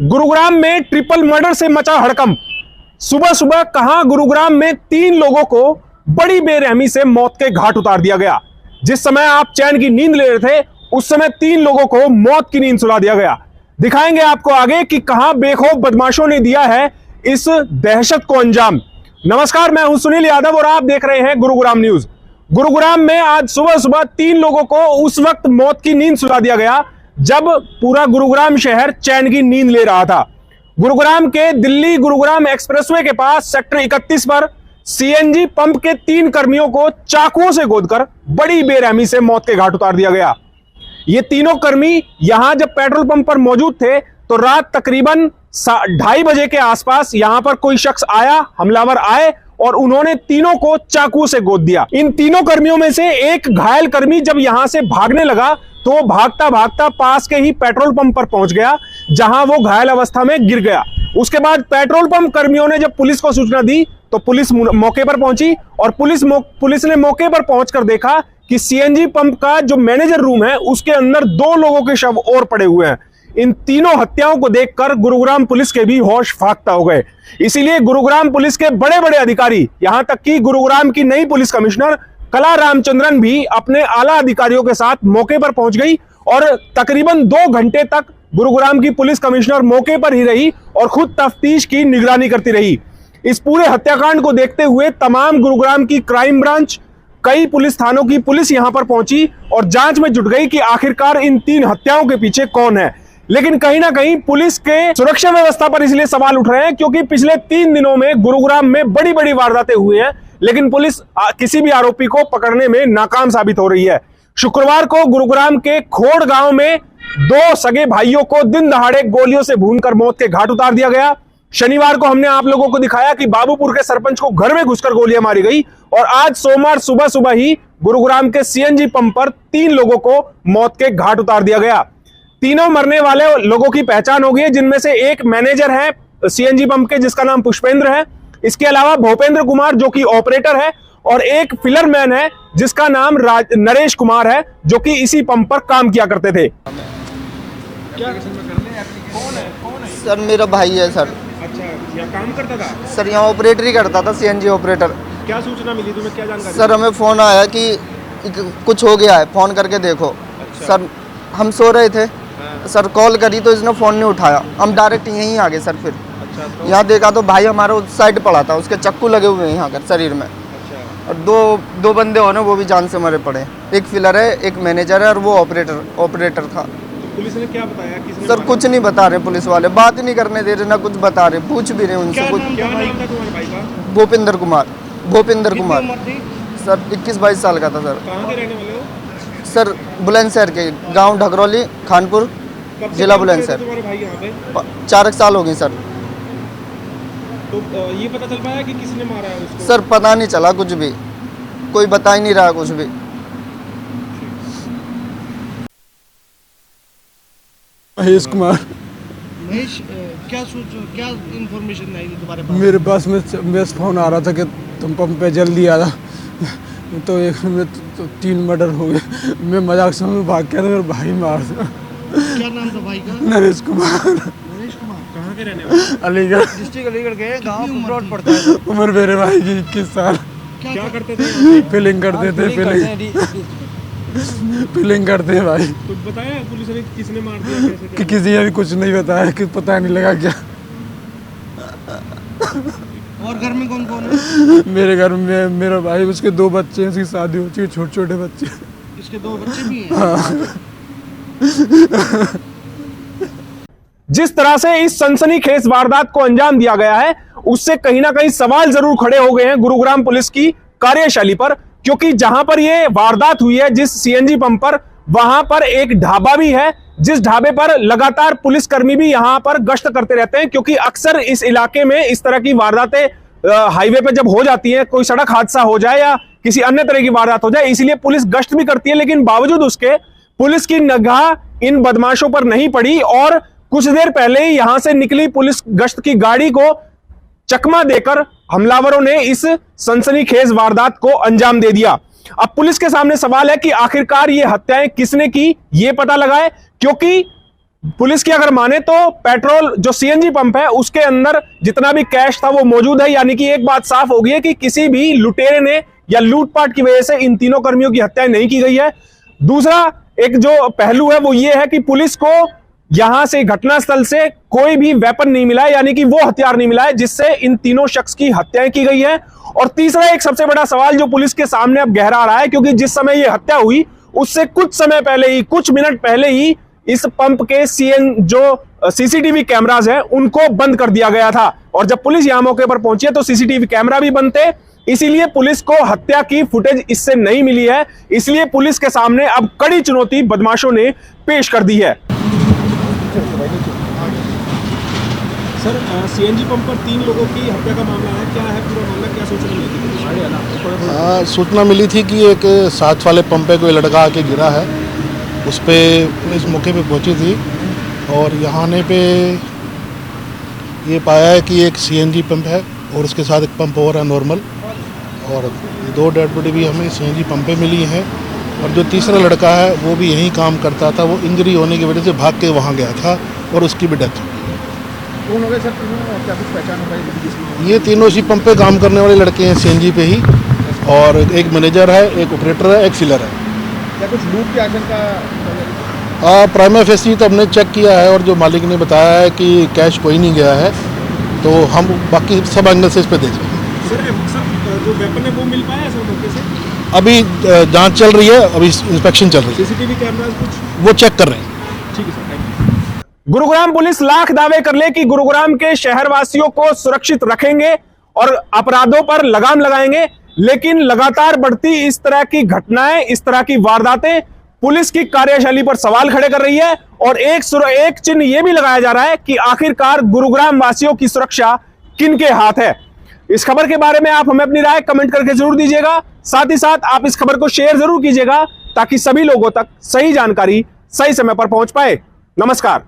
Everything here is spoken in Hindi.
गुरुग्राम में ट्रिपल मर्डर से मचा हड़कंप। सुबह सुबह कहां गुरुग्राम में 3 लोगों को बड़ी बेरहमी से मौत के घाट उतार दिया गया। जिस समय आप चैन की नींद ले रहे थे, उस समय 3 लोगों को मौत की नींद सुला दिया गया। दिखाएंगे आपको आगे कि कहां बेखौफ बदमाशों ने दिया है इस दहशत को अंजाम। नमस्कार, मैं हूं सुनील यादव और आप देख रहे हैं गुरुग्राम न्यूज। गुरुग्राम में आज सुबह सुबह 3 लोगों को उस वक्त मौत की नींद सुला दिया गया जब पूरा गुरुग्राम शहर चैन की नींद ले रहा था। गुरुग्राम के दिल्ली गुरुग्राम एक्सप्रेसवे के पास सेक्टर 31 पर सीएनजी पंप के 3 कर्मियों को चाकुओं से गोदकर बड़ी बेरहमी से मौत के घाट उतार दिया गया। ये तीनों कर्मी यहां जब पेट्रोल पंप पर मौजूद थे तो रात तकरीबन 2:30 बजे के आसपास यहां पर कोई शख्स आया, हमलावर आए और उन्होंने तीनों को चाकू से गोद दिया। इन तीनों कर्मियों में से एक घायल कर्मी जब यहां से भागने लगा तो वो भागता भागता पास के ही पेट्रोल पंप पर पहुंच गया, जहां वो घायल अवस्था में गिर गया। उसके बाद पेट्रोल पंप कर्मियों ने जब पुलिस को सूचना दी तो पुलिस मौके पर पहुंची और पुलिस ने मौके पर पहुंचकर देखा कि सीएनजी पंप का जो मैनेजर रूम है उसके अंदर 2 लोगों के शव और पड़े हुए हैं। इन तीनों हत्याओं को देखकर गुरुग्राम पुलिस के भी होश फाख्ता हो गए। इसीलिए गुरुग्राम पुलिस के बड़े बड़े अधिकारी, यहां तक कि गुरुग्राम की नई पुलिस कमिश्नर कला रामचंद्रन भी अपने आला अधिकारियों के साथ मौके पर पहुंच गई और तकरीबन 2 घंटे तक गुरुग्राम की पुलिस कमिश्नर मौके पर ही रही और खुद तफ्तीश की निगरानी करती रही। इस पूरे हत्याकांड को देखते हुए तमाम गुरुग्राम की क्राइम ब्रांच, कई पुलिस थानों की पुलिस यहां पर पहुंची और जांच में जुट गई कि आखिरकार इन 3 हत्याओं के पीछे कौन है। लेकिन कहीं ना कहीं पुलिस के सुरक्षा व्यवस्था पर इसलिए सवाल उठ रहे हैं क्योंकि पिछले 3 दिनों में गुरुग्राम में बड़ी बड़ी वारदातें हुई हैं, लेकिन पुलिस किसी भी आरोपी को पकड़ने में नाकाम साबित हो रही है। शुक्रवार को गुरुग्राम के खोड़ गांव में 2 सगे भाइयों को दिन दहाड़े गोलियों से भूनकर मौत के घाट उतार दिया गया। शनिवार को हमने आप लोगों को दिखाया कि बाबूपुर के सरपंच को घर में घुसकर गोलियां मारी गई और आज सोमवार सुबह सुबह ही गुरुग्राम के सीएनजी पंप पर 3 लोगों को मौत के घाट उतार दिया गया। तीनों मरने वाले लोगों की पहचान हो गई है, जिनमें से एक मैनेजर है सीएनजी पंप के जिसका नाम पुष्पेंद्र है। इसके अलावा भूपेंद्र कुमार जो कि ऑपरेटर है और एक फिलर मैन है जिसका नाम नरेश कुमार है जो कि इसी पंप पर काम किया करते थे। क्या कौन है? सर मेरा भाई है सर। अच्छा, यहाँ काम करता था? सर यहाँ ऑपरेटर ही करता था, सीएनजी ऑपरेटर। क्या सूचना मिली तुम्हें, क्या जानकारी? सर हमें फ़ोन आया कि कुछ हो गया है, फ़ोन करके देखो। अच्छा। सर हम सो रहे थे। सर कॉल करी तो इसने फ़ोन नहीं उठाया, हम डायरेक्ट यहीं आ गए सर। फिर अच्छा, तो यहाँ देखा तो भाई हमारा उस साइड पड़ा था, उसके चक्कू लगे हुए हैं यहाँ कर शरीर में। अच्छा। और दो बंदे होने वो भी जान से मरे पड़े। एक फिलर है, एक मैनेजर है और वो ऑपरेटर था। तो पुलिस ने क्या बताया? किसने सर कुछ नहीं बता रहे, पुलिस वाले बात ही नहीं करने दे रहे, ना कुछ बता रहे, पूछ भी रहे उनसे कुछ। क्या नाम था तुम्हारे भाई का? भूपेंद्र कुमार। सर 21-22 साल का था सर। कहाँ के रहने वाले हो? सर बुलंदशहर के, गांव ढगरौली, खानपुर, कब से जिला काम करते थे बुलंदशहर। तुम्हारे भाई यहाँ पे? 4 साल हो गए सर। तो ये पता चल पाया कि किसने मारा है उसको? सर पता नहीं चला कुछ भी, कोई बता ही नहीं रहा कुछ भी। महेश कुमार। महेश, क्या इंफॉर्मेशन आई तुम्हारे पास? मेरे पास में फ़ोन आ रहा था कि तुम पंप पे जल्दी आ रहा, तो एक में तो 3 मर्डर हो गए। मैं मजाक समझ भाग गया था, मेरा भाई मार दिया। क्या नाम था भाई का? नरेश कुमार। नरेश कुमार। कहाँ के रहने वाले? अलीगढ़। डिस्ट्रिक्ट अलीगढ़ के, गांव कुमरोड पड़ता है। उम्र मेरे भाई की 21 साल। क्या करते थे? फीलिंग करते थे, फीलिंग करते हैं भाई। तो बताया पुलिस ने किसने मार दिया, कैसे कि किसी ने भी कुछ नहीं बताया, कि पता नहीं लगा क्या। और घर में कौन कौन है? मेरे घर में मेरा भाई, उसके 2 बच्चे हैं, उसकी शादी हो चुकी है, छोटे छोटे बच्चे। इसके 2 बच्चे भी हैं। जिस तरह से इस सनसनीखेज वारदात को अंजाम दिया गया है उससे कहीं ना कहीं सवाल जरूर खड़े हो गए हैं गुरुग्राम पुलिस की कार्यशैली पर, क्योंकि जहां पर यह वारदात हुई है जिस सीएनजी पंप पर, वहां पर एक ढाबा भी है जिस ढाबे पर लगातार पुलिसकर्मी भी यहां पर गश्त करते रहते हैं, क्योंकि अक्सर इस इलाके में इस तरह की वारदातें हाईवे पे जब हो जाती हैं, कोई सड़क हादसा हो जाए या किसी अन्य तरह की वारदात हो जाए, इसलिए पुलिस गश्त भी करती है। लेकिन बावजूद उसके पुलिस की निगाह इन बदमाशों पर नहीं पड़ी और कुछ देर पहले ही यहां से निकली पुलिस गश्त की गाड़ी को चकमा देकर हमलावरों ने इस सनसनीखेज वारदात को अंजाम दे दिया। अब पुलिस के सामने सवाल है कि आखिरकार ये हत्याएं किसने की, ये पता लगाए, क्योंकि पुलिस की अगर माने तो पेट्रोल जो सीएनजी पंप है उसके अंदर जितना भी कैश था वो मौजूद है, यानी कि एक बात साफ हो गई है कि किसी भी लुटेरे ने या लूटपाट की वजह से इन तीनों कर्मियों की हत्या नहीं की गई है। दूसरा एक जो पहलू है वो ये है कि पुलिस को यहां से घटनास्थल से कोई भी वेपन नहीं मिला है, यानी कि वो हथियार नहीं मिला है जिससे इन तीनों शख्स की हत्याएं की गई है। और तीसरा एक सबसे बड़ा सवाल जो पुलिस के सामने अब गहरा रहा है, क्योंकि जिस समय ये हत्या हुई उससे कुछ समय पहले ही, कुछ मिनट पहले ही इस पंप के जो सीसीटीवी कैमरास हैं उनको बंद कर दिया गया था, और जब पुलिस यहां मौके पर पहुंची है तो सीसीटीवी कैमरा भी बंद थे। इसीलिए पुलिस को हत्या की फुटेज इससे नहीं मिली है। इसलिए पुलिस के सामने अब कड़ी चुनौती बदमाशों ने पेश कर दी है। सर, सीएनजी पंप पर 3 लोगों की हत्या का मामला है, क्या है पूरा मामला, क्या सूचना मिली थी? सूचना मिली थी कि एक 7 वाले पंप पे कोई लड़का आके गिरा है, उस पर पुलिस मौके पे पहुंची थी और यहाँ आने पे ये पाया है कि एक सीएनजी पंप है और उसके साथ एक पंप और है नॉर्मल, और 2 डेड बॉडी भी हमें सीएनजी पंप पे मिली हैं। और जो तीसरा लड़का है वो भी यहीं काम करता था, वो इंजरी होने की वजह से भाग के वहाँ गया था और उसकी भी डेथ। कौन हो गए सर? क्या कुछ पहचान हो गई? ये तीनों इसी पंप पे काम करने वाले लड़के हैं, सीएनजी पे ही, और एक मैनेजर है, एक ऑपरेटर है, एक फिलर है। क्या कुछ लूट की आशंका? प्राइमा फेसी तो हमने चेक किया है और जो मालिक ने बताया है कि कैश कोई नहीं गया है, तो हम बाकी सब एंगल से इस पर देख रहे हैं। सर, जो वेपन है वो मिल पाया है सर मौके से? अभी जांच चल रही है, अभी इंस्पेक्शन चल रही है, सीसीटीवी कैमरास कुछ वो चेक कर रहे हैं। ठीक है sir, thank you. Gurugram police lakh दावे कर ले कि गुरुग्राम के शहरवासियों को सुरक्षित रखेंगे और अपराधों पर लगाम लगाएंगे, लेकिन लगातार बढ़ती इस तरह की घटनाएं, इस तरह की वारदातें पुलिस की कार्यशैली पर सवाल खड़े कर रही है। और एक चिन्ह यह भी लगाया जा रहा है कि आखिरकार गुरुग्राम वासियों की सुरक्षा किनके हाथ है। इस खबर के बारे में आप हमें अपनी राय कमेंट करके जरूर दीजिएगा। साथ ही साथ आप इस खबर को शेयर जरूर कीजिएगा ताकि सभी लोगों तक सही जानकारी सही समय पर पहुंच पाए। नमस्कार।